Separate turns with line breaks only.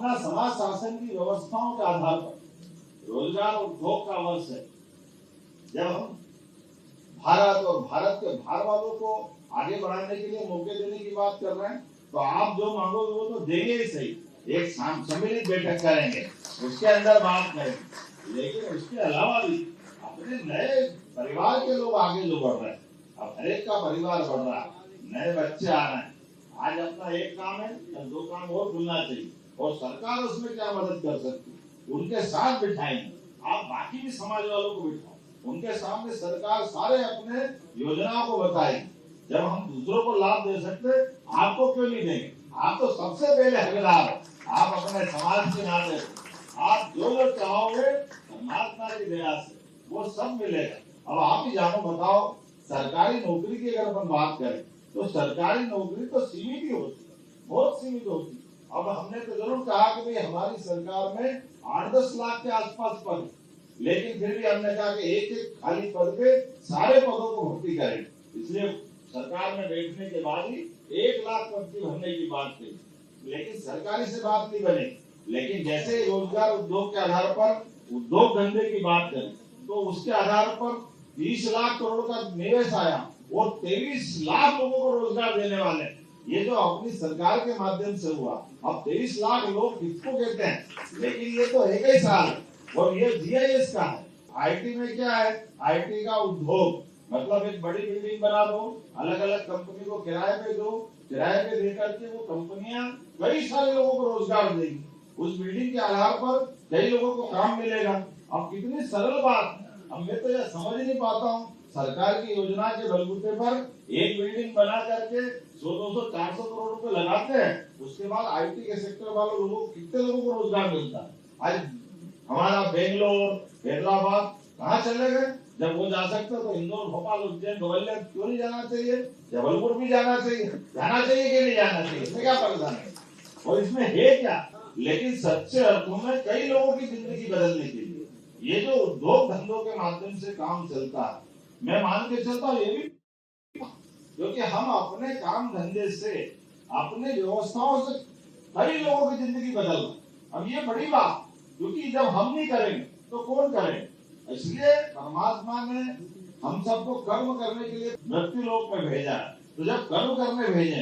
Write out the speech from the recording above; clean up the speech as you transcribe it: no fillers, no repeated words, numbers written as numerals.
अपना समाज शासन की व्यवस्थाओं के आधार पर रोजगार उद्योग का वर्ष है। जब हम भारत और भारत के बाहर वालों को आगे बढ़ाने के लिए मौके देने की बात कर रहे हैं, तो आप जो मांगोगे वो तो देंगे ही सही। एक सम्मिलित बैठक करेंगे, उसके अंदर बात करेंगे, लेकिन उसके अलावा भी अपने नए परिवार के लोग आगे जो बढ़ रहे हैं, अब हर एक का परिवार बढ़ रहा है, नए बच्चे आ रहे हैं। आज अपना एक काम है, कल दो काम और खुलना चाहिए, और सरकार उसमें क्या मदद कर सकती है, उनके साथ बिठाएंगे। आप बाकी भी समाज वालों को बिठाओ, उनके सामने सरकार सारे अपने योजनाओं को बताएगी। जब हम दूसरों को लाभ दे सकते, आपको क्यों नहीं देंगे? आप तो सबसे पहले हकदार हो, आप अपने समाज के नाते, आप जो चाहोगे परमात्मा की दया से वो सब मिलेगा। अब आप ही जानो, बताओ, सरकारी नौकरी की अगर हम बात करें तो सरकारी नौकरी तो सीमित ही होती है, बहुत सीमित होती है। अब हमने तो जरूर कहा कि भाई हमारी सरकार में 8-10 लाख के आसपास पद है, लेकिन फिर भी हमने कहा कि एक एक खाली पद पे सारे पदों को भर्ती करें। इसलिए सरकार में बैठने के बाद ही 1 लाख भर्ती भरने की बात कही, लेकिन सरकारी से बात नहीं बनी। लेकिन जैसे रोजगार उद्योग के आधार पर उद्योग धंधे की बात करें तो उसके आधार पर 20 लाख करोड़ का निवेश आया, वो 23 लाख लोगों को रोजगार देने वाले। ये जो अपनी सरकार के माध्यम से हुआ, अब 23 लाख लोग किसको कहते हैं, लेकिन ये तो एक ही साल है, और ये GIS का है। IT में क्या है, IT का उद्योग मतलब एक बड़ी बिल्डिंग बना दो, अलग अलग कंपनी को किराए पे दो, किराए पे देकर के वो कंपनियां कई सारे लोगों को रोजगार देगी। उस बिल्डिंग के आधार पर कई लोगों को काम मिलेगा। अब कितनी सरल बात है, अब मैं तो यह समझ नहीं पाता हूँ, सरकार की योजना के बलबूते पर एक बिल्डिंग बना करके 100-200-400 करोड़ रुपए लगाते हैं, उसके बाद IT के सेक्टर वालों लोगों को कितने लोगों को रोजगार मिलता है। आज हमारा बेंगलोर, हैदराबाद कहाँ चले गए? जब वो जा सकते तो इंदौर, भोपाल, उज्जैन, ग्वालियर क्यों नहीं जाना चाहिए? जबलपुर भी जाना चाहिए कि नहीं जाना चाहिए? इसमें क्या परेशानी है और इसमें है क्या? लेकिन सच्चे अर्थों में कई लोगों की जिंदगी बदलने के लिए ये जो उद्योग धंधों के माध्यम से काम चलता है, मैं मान के चलता हूँ ये भी, क्योंकि हम अपने काम धंधे से, अपने व्यवस्थाओं से कई लोगों की जिंदगी बदल रहे। अब ये बड़ी बात, क्योंकि जब हम नहीं करेंगे तो कौन करेंगे? इसलिए परमात्मा ने हम सबको कर्म करने के लिए मृत्यु लोक में भेजा है। तो जब कर्म करने भेजे